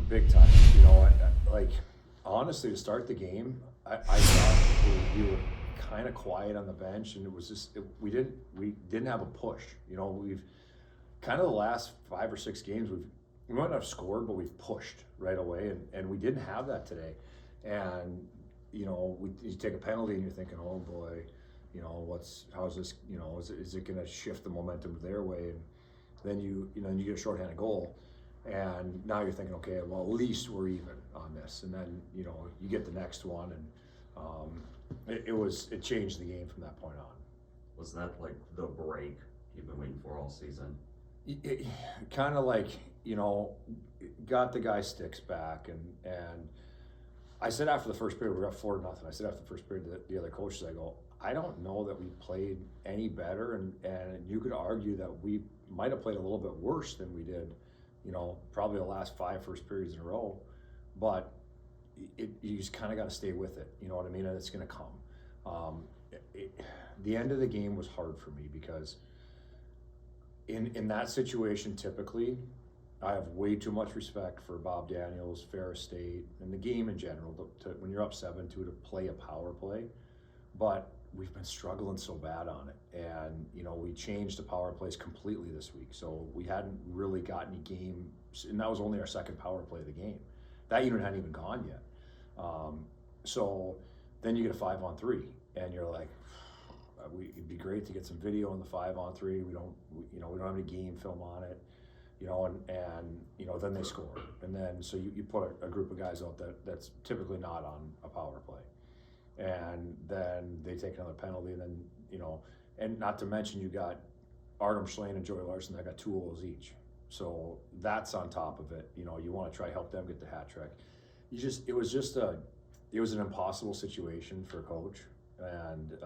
big time. You know, like honestly, to start the game, I thought we were kind of quiet on the bench, and it was just we didn't have a push. You know, we've kind of the last 5 or 6 games we might not have scored, but we've pushed right away, and we didn't have that today. And you know, you take a penalty and you're thinking, oh boy, you know, how's this? You know, is it going to shift the momentum their way? And then you get a shorthanded goal. And now you're thinking, okay, well, at least we're even on this. And then, you know, you get the next one, and it changed the game from that point on. Was that like the break you've been waiting for all season? Kind of like, you know, got the guy sticks back, and I said after the first period, we were up 4-0. I said after the first period to the other coaches, I go, I don't know that we played any better, and you could argue that we might have played a little bit worse than we did, you know, probably the last 5 first periods in a row, but you just kind of got to stay with it, you know what I mean, and it's going to come. The end of the game was hard for me because in that situation, typically, I have way too much respect for Bob Daniels, Ferris State, and the game in general, when you're up 7-2 to play a power play, but we've been struggling so bad on it, and you know, we changed the power plays completely this week, so we hadn't really got any game, and that was only our second power play of the game. That unit hadn't even gone yet. So then you get a 5-on-3, and you're like, it'd be great to get some video on the 5-on-3. We don't have any game film on it, you know, and you know, then they score, and then so you put a group of guys out that's typically not on a power play. And then they take another penalty, and then, you know, and not to mention you got Artem Schlane and Joey Larson that got 2 goals each. So that's on top of it. You know, you want to try help them get the hat trick. It was an impossible situation for a coach, and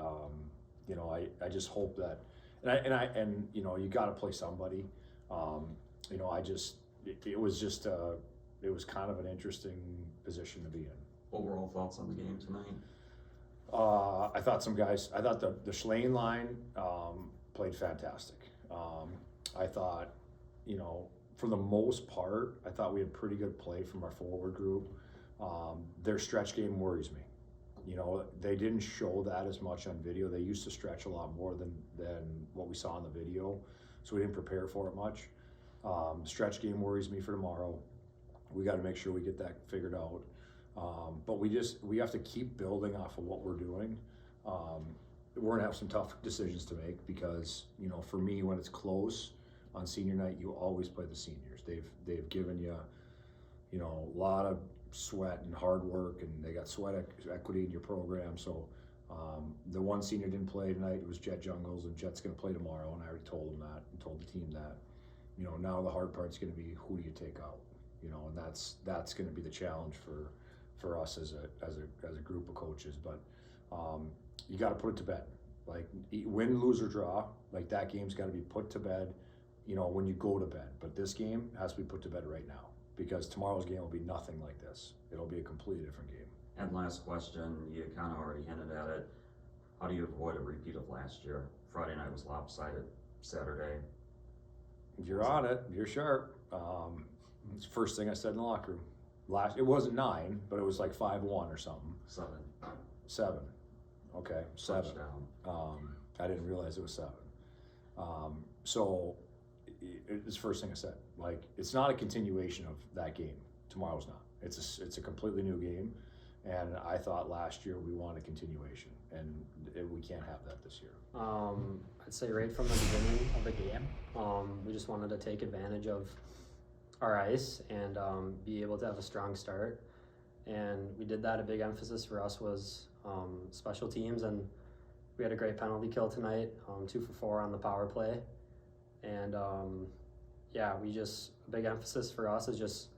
you know, I just hope that, and you know, you got to play somebody. You know, it was kind of an interesting position to be in. Overall thoughts on the game tonight? I thought the Schlane line played fantastic. I thought, you know, for the most part, I thought we had pretty good play from our forward group. Their stretch game worries me. You know, they didn't show that as much on video. They used to stretch a lot more than what we saw in the video, so we didn't prepare for it much. Stretch game worries me for tomorrow. We got to make sure we get that figured out. But we have to keep building off of what we're doing. We're gonna have some tough decisions to make because, you know, for me, when it's close on senior night, you always play the seniors. They've given you, you know, a lot of sweat and hard work, and they got sweat equity in your program. So the one senior didn't play tonight. It was Jet Jungles, and Jet's gonna play tomorrow, and I already told him that and told the team that. You know, now the hard part's gonna be who do you take out? You know, and that's gonna be the challenge for us as a group of coaches. But you got to put it to bed. Like, win, lose, or draw, like that game's got to be put to bed, you know, when you go to bed. But this game has to be put to bed right now, because tomorrow's game will be nothing like this. It'll be a completely different game. And last question, you kind of already hinted at it. How do you avoid a repeat of last year? Friday night was lopsided. Saturday, You're on it. You're sharp. It's the first thing I said in the locker room. It wasn't 9, but it was like 5-1 or something. 7. Okay, 7. I didn't realize it was 7. So it's the first thing I said. Like, it's not a continuation of that game. Tomorrow's not. It's a completely new game, and I thought last year we wanted a continuation, and we can't have that this year. I'd say right from the beginning of the game, we just wanted to take advantage of our ice and be able to have a strong start, and we did that. A big emphasis for us was special teams, and we had a great penalty kill tonight, 2 for 4 on the power play, and yeah, a big emphasis for us is just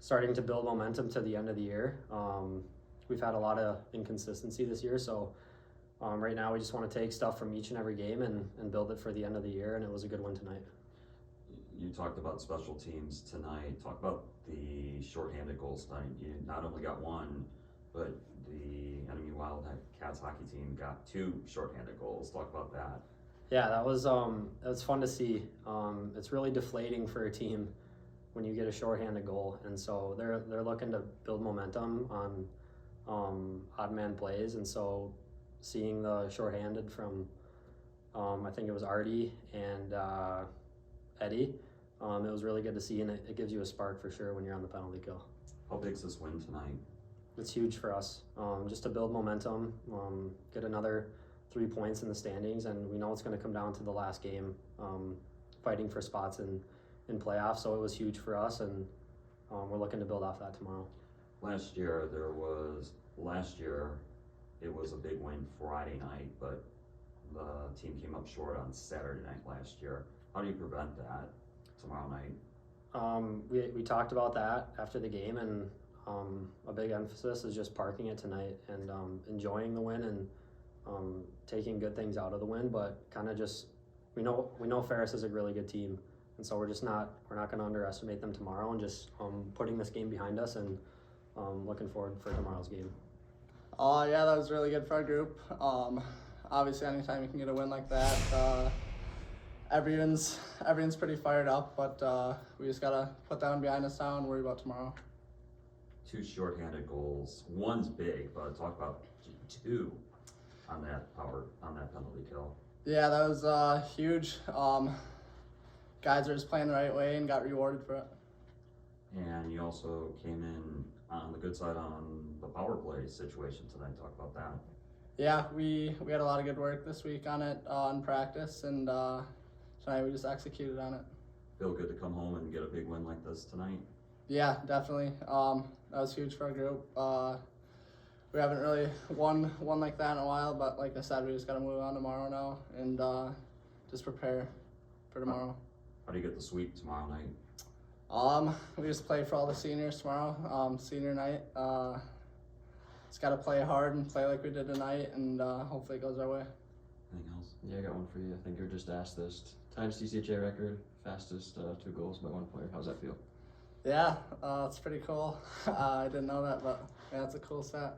starting to build momentum to the end of the year. We've had a lot of inconsistency this year, so right now we just want to take stuff from each and every game and build it for the end of the year, and it was a good one tonight. You talked about special teams tonight. Talk about the shorthanded goals tonight. You not only got 1, but the NMU Wildcats hockey team got 2 shorthanded goals. Talk about that. Yeah, that was fun to see. It's really deflating for a team when you get a shorthanded goal, and so they're looking to build momentum on odd man plays, and so seeing the shorthanded from I think it was Artie and Eddie, it was really good to see, and it gives you a spark for sure when you're on the penalty kill. How big's this win tonight? It's huge for us, just to build momentum, get another 3 points in the standings, and we know it's going to come down to the last game, fighting for spots in playoffs. So it was huge for us, and we're looking to build off that tomorrow. Last year it was a big win Friday night, but the team came up short on Saturday night last year. How do you prevent that tomorrow night? We talked about that after the game, and a big emphasis is just parking it tonight and enjoying the win and taking good things out of the win, but kind of just we know Ferris is a really good team, and so we're not going to underestimate them tomorrow, and just putting this game behind us and looking forward for tomorrow's game. Yeah, that was really good for our group. Obviously, anytime you can get a win like that, everyone's pretty fired up, but we just gotta put that one behind us now and worry about tomorrow. 2 shorthanded goals. One's big, but talk about 2 on that penalty kill. Yeah, that was huge. Guys are just playing the right way and got rewarded for it. And you also came in on the good side on the power play situation tonight. Talk about that. Yeah, we had a lot of good work this week on it in practice, and tonight we just executed on it. Feel good to come home and get a big win like this tonight? Yeah, definitely. That was huge for our group. We haven't really won like that in a while, but like I said, we just got to move on tomorrow now and just prepare for tomorrow. How do you get the sweep tomorrow night? We just play for all the seniors tomorrow, senior night. Just got to play hard and play like we did tonight, and hopefully it goes our way. Anything else? Yeah, I got one for you. I think you were just asked this. Times CCHA record, fastest 2 goals by one player. How's that feel? Yeah, it's pretty cool. I didn't know that, but yeah, it's a cool stat.